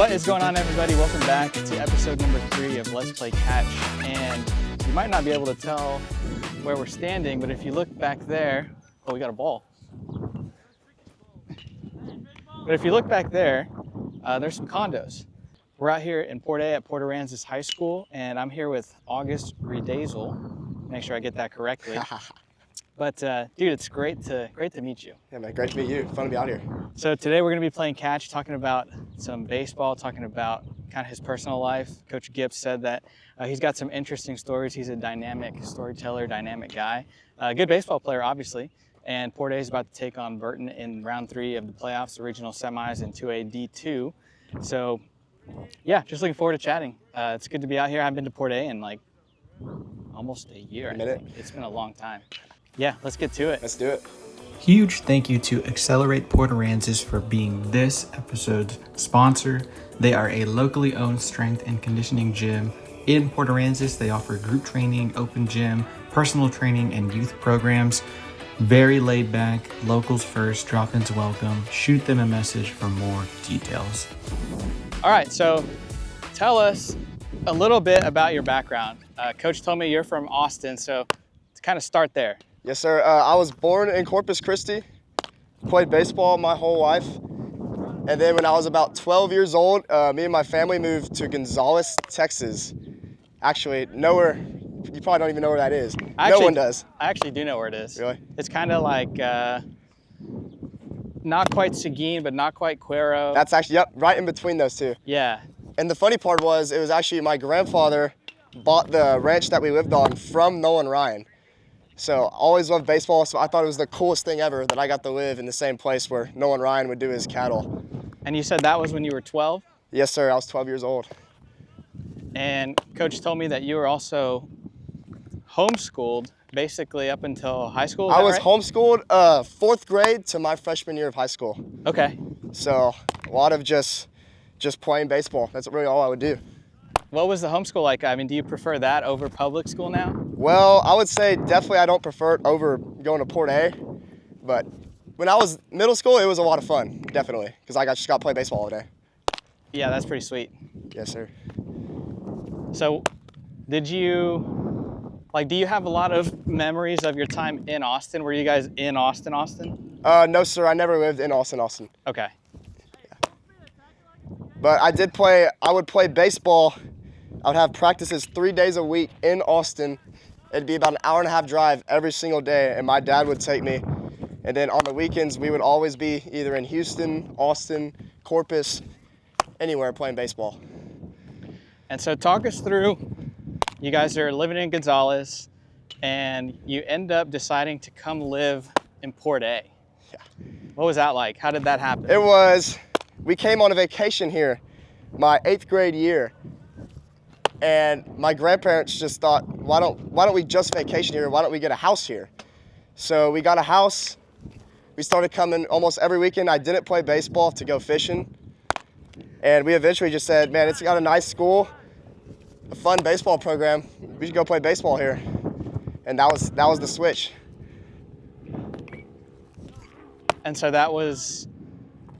What is going on, everybody? Welcome back to episode number 3 of Let's Play Catch. And you might not be able to tell where we're standing, but if you look back there, oh, we got a ball. But if you look back there, there's some condos. We're out here in Port A at Aransas High School, and I'm here with August Riedesel. Make sure I get that correctly. But dude, it's great to meet you. Yeah, man, great to meet you. Fun to be out here. So today we're going to be playing catch, talking about some baseball, talking about kind of his personal life. Coach Gibbs said that he's got some interesting stories. He's a dynamic storyteller, dynamic guy. Good baseball player, obviously. And Port A is about to take on Burton in round 3 of the playoffs, the regional semis in 2A D2. So yeah, just looking forward to chatting. It's good to be out here. I've been to Port A in like almost a year. A minute. It's been a long time. Yeah, let's get to it. Let's do it. Huge thank you to Accelerate Port Aransas for being this episode's sponsor. They are a locally owned strength and conditioning gym in Port Aransas. They offer group training, open gym, personal training, and youth programs. Very laid back, locals first, drop-ins welcome. Shoot them a message for more details. All right, so tell us a little bit about your background. Coach told me you're from Austin, so to kind of start there. Yes, sir. I was born in Corpus Christi, played baseball my whole life. And then when I was about 12 years old, me and my family moved to Gonzales, Texas. Actually, nowhere, you probably don't even know where that is. No one does. I actually do know where it is. Really? It's kind of like not quite Seguin, but not quite Cuero. That's actually, yep, right in between those two. Yeah. And the funny part was, it was actually my grandfather bought the ranch that we lived on from Nolan Ryan. So I always loved baseball, so I thought it was the coolest thing ever that I got to live in the same place where Nolan Ryan would do his cattle. And you said that was when you were 12? Yes, sir. I was 12 years old. And Coach told me that you were also homeschooled basically up until high school. I was right? homeschooled 4th grade to my freshman year of high school. Okay. So a lot of just playing baseball. That's really all I would do. What was the homeschool like? I mean, do you prefer that over public school now? Well, I would say definitely I don't prefer it over going to Port A, but when I was middle school, it was a lot of fun, definitely, because I just got to play baseball all day. Yeah, that's pretty sweet. Yes, sir. So do you have a lot of memories of your time in Austin? Were you guys in Austin? No, sir. I never lived in Austin. Okay. Yeah. But I would play baseball. I would have practices 3 days a week in Austin. It'd be about an hour-and-a-half drive every single day, and my dad would take me. And then on the weekends, we would always be either in Houston, Austin, Corpus, anywhere playing baseball. And so talk us through, you guys are living in Gonzales, and you end up deciding to come live in Port A. Yeah. What was that like? How did that happen? We came on a vacation here my 8th grade year. And my grandparents just thought, why don't we just vacation here? Why don't we get a house here? So we got a house. We started coming almost every weekend. I didn't play baseball to go fishing. And we eventually just said, man, it's got a nice school, a fun baseball program. We should go play baseball here. And that was the switch. And so that was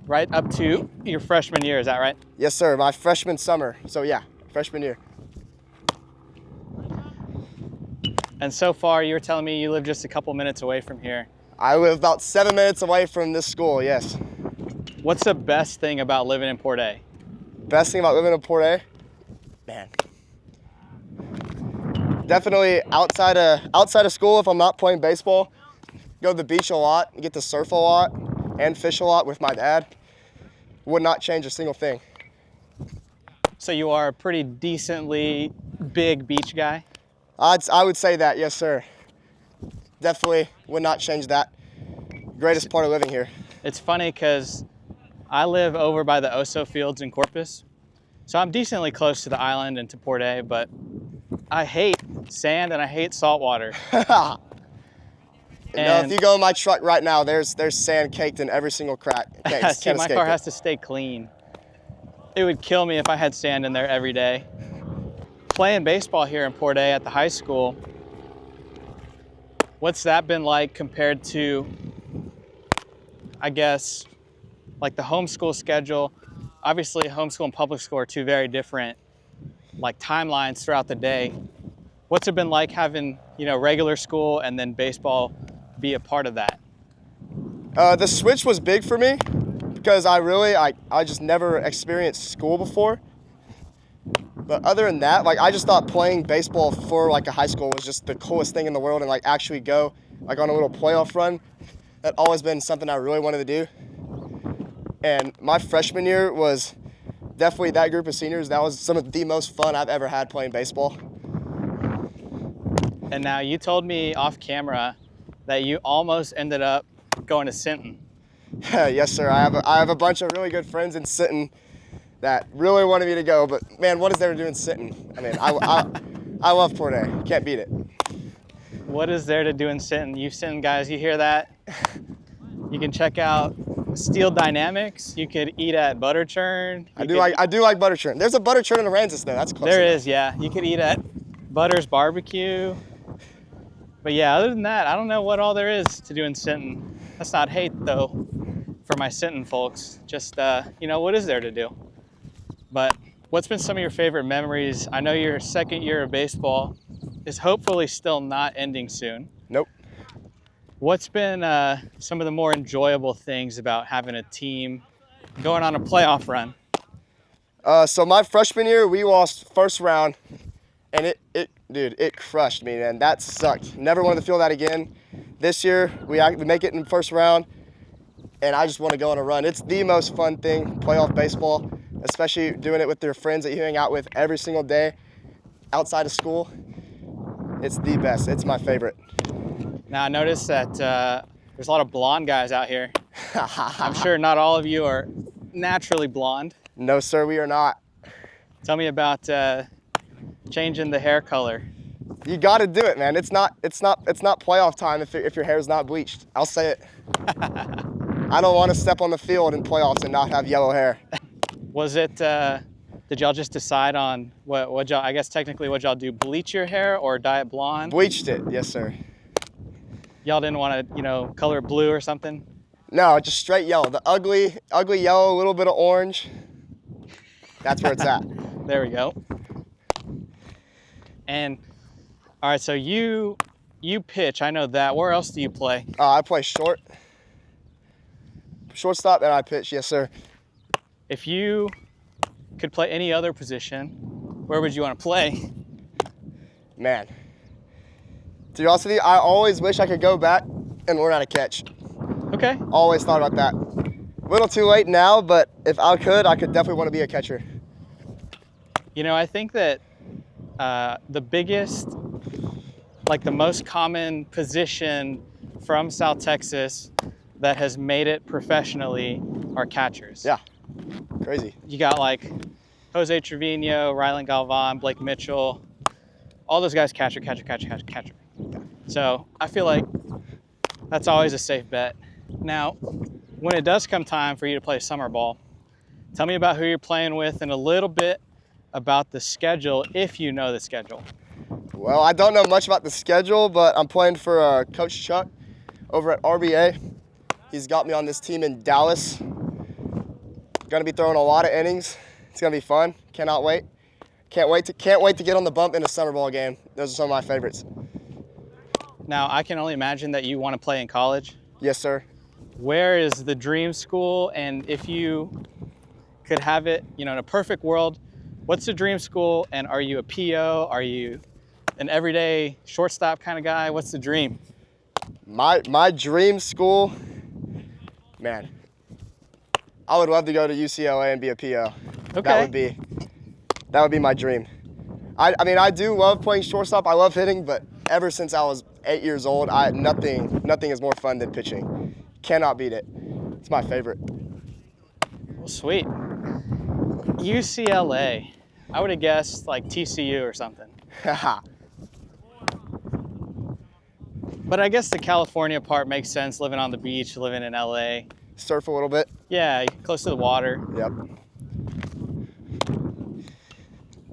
right up to your freshman year, is that right? Yes, sir. My freshman summer. So yeah, freshman year. And so far, you were telling me you live just a couple minutes away from here. I live about 7 minutes away from this school, yes. What's the best thing about living in Port A? Best thing about living in Port A? Man. Definitely outside of school, if I'm not playing baseball, go to the beach a lot, get to surf a lot, and fish a lot with my dad. Would not change a single thing. So you are a pretty decently big beach guy? I would say that, yes, sir. Definitely would not change that. Greatest part of living here. It's funny because I live over by the Oso Fields in Corpus. So I'm decently close to the island and to Port A, but I hate sand and I hate salt water. If you go in my truck right now, there's sand caked in every single crack. See, my car has to stay clean. It would kill me if I had sand in there every day. Playing baseball here in Port A at the high school, what's that been like compared to, I guess, like the homeschool schedule? obviously homeschool and public school are two very different like timelines throughout the day. What's it been like having, regular school and then baseball be a part of that? The switch was big for me because I just never experienced school before. But other than that, I just thought playing baseball for a high school was just the coolest thing in the world, and actually go on a little playoff run. That always been something I really wanted to do. And my freshman year was definitely that group of seniors. That was some of the most fun I've ever had playing baseball. And now you told me off camera that you almost ended up going to Sinton. Yes, sir. I have a bunch of really good friends in Sinton that really wanted me to go, but man, what is there to do in Sinton? I mean, I love Port A. Can't beat it. What is there to do in Sinton? You Sinton guys, you hear that? You can check out Steel Dynamics. You could eat at Butter Churn. I do like Butter Churn. There's a Butter Churn in Aransas though. That's close. There enough. is, yeah. You could eat at Butter's Barbecue. But yeah, other than that, I don't know what all there is to do in Sinton. That's not hate though for my Sinton folks. Just, what is there to do? But what's been some of your favorite memories? I know your second year of baseball is hopefully still not ending soon. Nope. What's been some of the more enjoyable things about having a team going on a playoff run? So my freshman year, we lost first round, and it crushed me, man. That sucked. Never wanted to feel that again. This year, we make it in the first round, and I just want to go on a run. It's the most fun thing, playoff baseball, especially doing it with your friends that you hang out with every single day outside of school. It's the best. It's my favorite. Now, I noticed that there's a lot of blonde guys out here. I'm sure not all of you are naturally blonde. No, sir, we are not. Tell me about changing the hair color. You got to do it, man. It's not playoff time if your hair's not bleached. I'll say it. I don't want to step on the field in playoffs and not have yellow hair. Was it? Did y'all just decide on what y'all? I guess technically, what y'all do? Bleach your hair or dye it blonde? Bleached it, yes, sir. Y'all didn't want to, color it blue or something? No, just straight yellow. The ugly yellow, a little bit of orange. That's where it's at. There we go. And all right, so you pitch. I know that. Where else do you play? I play shortstop, and I pitch. Yes, sir. If you could play any other position, where would you want to play? Man, to be honest with you, I always wish I could go back and learn how to catch. Okay. Always thought about that. A little too late now, but if I could definitely want to be a catcher. I think that the biggest, the most common position from South Texas that has made it professionally are catchers. Yeah, crazy. You got Jose Trevino, Rylan Galvan, Blake Mitchell, all those guys catcher. So I feel like that's always a safe bet. Now, when it does come time for you to play summer ball, tell me about who you're playing with and a little bit about the schedule, if you know the schedule. Well, I don't know much about the schedule, but I'm playing for Coach Chuck over at RBA. He's got me on this team in Dallas. Going to be throwing a lot of innings. It's going to be fun. Cannot wait. Can't wait to get on the bump in a summer ball game. Those are some of my favorites. Now, I can only imagine that you want to play in college. Yes, sir. Where is the dream school? And if you could have it, in a perfect world, what's the dream school? And are you a PO? Are you an everyday shortstop kind of guy? What's the dream? My dream school, man, I would love to go to UCLA and be a PO. Okay. That would be my dream. I do love playing shortstop. I love hitting, but ever since I was 8 years old, nothing is more fun than pitching. Cannot beat it. It's my favorite. Well, sweet. UCLA. I would have guessed TCU or something. But I guess the California part makes sense, living on the beach, living in LA. Surf a little bit. Yeah, close to the water. Yep.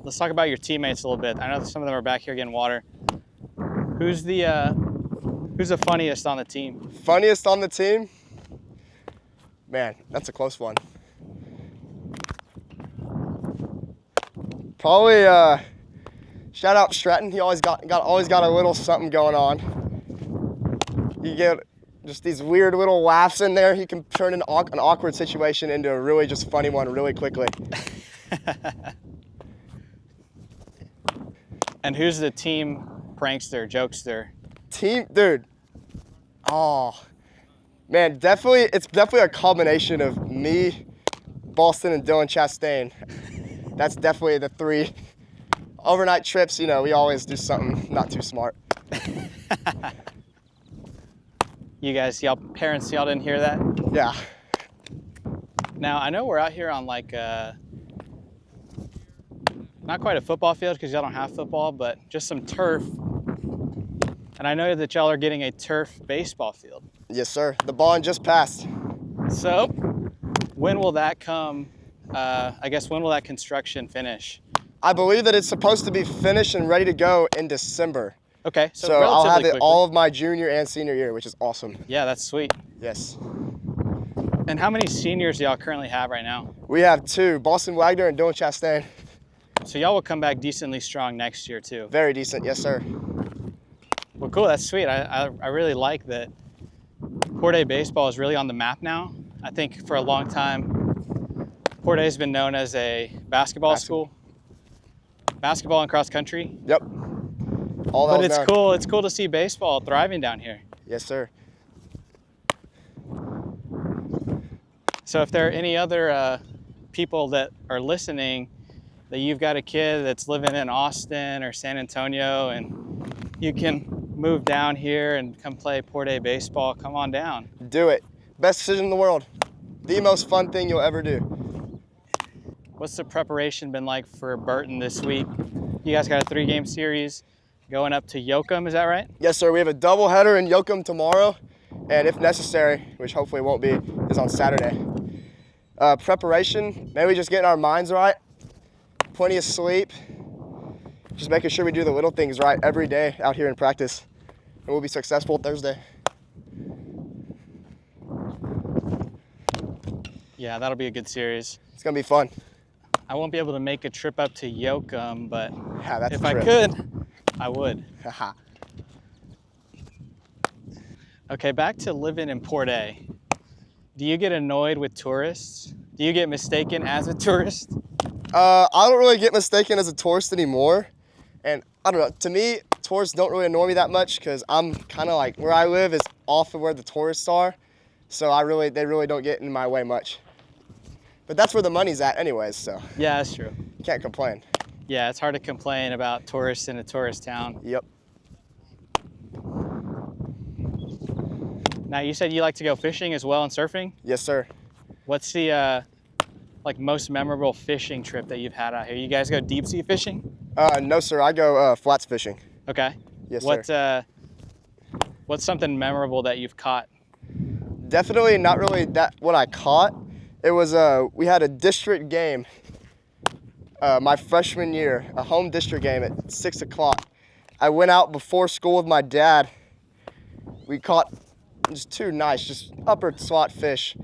Let's talk about your teammates a little bit. I know some of them are back here getting water. Who's the funniest on the team? Funniest on the team? Man, that's a close one. Probably shout out Stratton. He always got a little something going on. You get just these weird little laughs in there. He can turn an awkward situation into a really just funny one really quickly. And who's the team prankster, jokester? Team, dude. Oh, man, it's definitely a combination of me, Boston, and Dylan Chastain. That's definitely the three. Overnight trips, you know, we always do something not too smart. You guys, parents, y'all didn't hear that? Yeah. Now, I know we're out here on like not quite a football field because y'all don't have football, but just some turf. And I know that y'all are getting a turf baseball field. Yes, sir. The bond just passed. So, when will that come? I guess when will that construction finish? I believe that it's supposed to be finished and ready to go in December. Okay, so I'll have it quickly. all of my junior and senior year, which is awesome. Yeah, that's sweet. Yes. And how many seniors do y'all currently have right now? We have 2, Boston Wagner and Dylan Chastain. So y'all will come back decently strong next year too. Very decent, yes, sir. Well, cool, that's sweet. I really like that Port A baseball is really on the map now. I think for a long time, Port A has been known as a basketball school. Basketball and cross country. Yep. All that But was it's known. cool. It's cool to see baseball thriving down here. Yes, sir. So if there are any other people that are listening, that you've got a kid that's living in Austin or San Antonio and you can move down here and come play Port A baseball, come on down. Do it. Best decision in the world. The most fun thing you'll ever do. What's the preparation been like for Burton this week? You guys got a 3-game series going up to Yoakum, is that right? Yes, sir. We have a doubleheader in Yoakum tomorrow, and if necessary, which hopefully won't be, is on Saturday. Preparation, maybe just getting our minds right, plenty of sleep, just making sure we do the little things right every day out here in practice, and we'll be successful Thursday. Yeah, that'll be a good series. It's gonna be fun. I won't be able to make a trip up to Yoakum, but Yeah, that's if a I trip. could, I would. Haha. Okay, back to living in Port A. Do you get annoyed with tourists? Do you get mistaken as a tourist? I don't really get mistaken as a tourist anymore, and I don't know, to me, tourists don't really annoy me that much because I'm kind of like, where I live is off of where the tourists are, so they really don't get in my way much. But that's where the money's at anyways, so Yeah, that's true. can't complain. Yeah, it's hard to complain about tourists in a tourist town. Yep. Now, you said you like to go fishing as well and surfing. Yes, sir. What's the like most memorable fishing trip that you've had out here? You guys go deep sea fishing? No, sir. I go flats fishing. Okay. Yes, sir. What's something memorable that you've caught? Definitely not really that what I caught. It was we had a district game my freshman year, a home district game at 6 o'clock. I went out before school with my dad. We caught just 2 nice, just upper slot fish.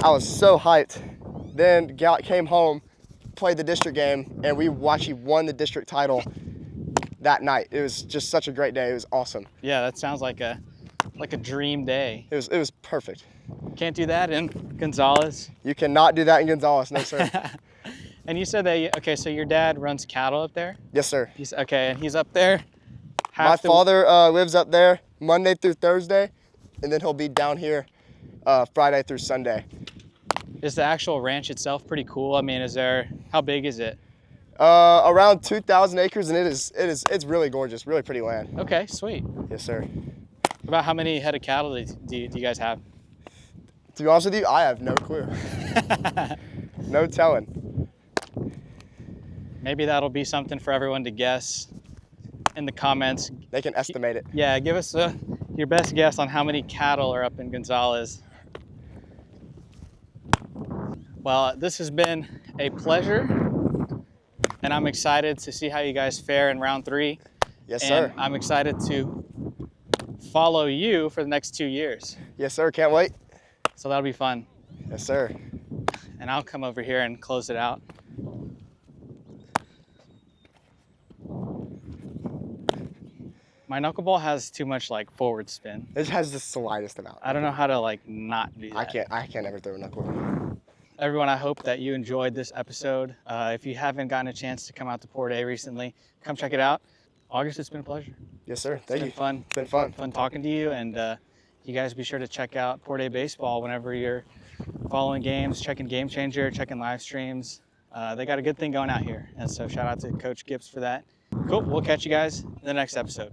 I was so hyped. Then came home, played the district game, and we actually won the district title that night. It was just such a great day. It was awesome. Yeah, that sounds like a dream day. It was perfect. Can't do that in Gonzales. You cannot do that in Gonzales, no sir. And you said that, okay, so your dad runs cattle up there? Yes, sir. Okay, and he's up there? My father lives up there Monday through Thursday, and then he'll be down here Friday through Sunday. Is the actual ranch itself pretty cool? I mean, how big is it? Around 2,000 acres, and it's really gorgeous, really pretty land. Okay, sweet. Yes, sir. About how many head of cattle do you guys have? To be honest with you, I have no clue. No telling. Maybe that'll be something for everyone to guess in the comments. They can estimate it. Yeah, give us your best guess on how many cattle are up in Gonzales. Well, this has been a pleasure, and I'm excited to see how you guys fare in round 3. Yes, sir. And I'm excited to follow you for the next 2 years. Yes, sir. Can't wait. So that'll be fun. Yes, sir. And I'll come over here and close it out. My knuckleball has too much like forward spin. It has the slightest amount. I don't know how to like not do that. I can't ever throw a knuckleball. Everyone, I hope that you enjoyed this episode. If you haven't gotten a chance to come out to Port A recently, come check it out. August, it's been a pleasure. Yes, sir. Thank you. It's been fun. It's been fun. Fun talking to you, and you guys be sure to check out Port A Baseball whenever you're following games, checking Game Changer, checking live streams. They got a good thing going out here, and so shout out to Coach Gibbs for that. Cool. We'll catch you guys in the next episode.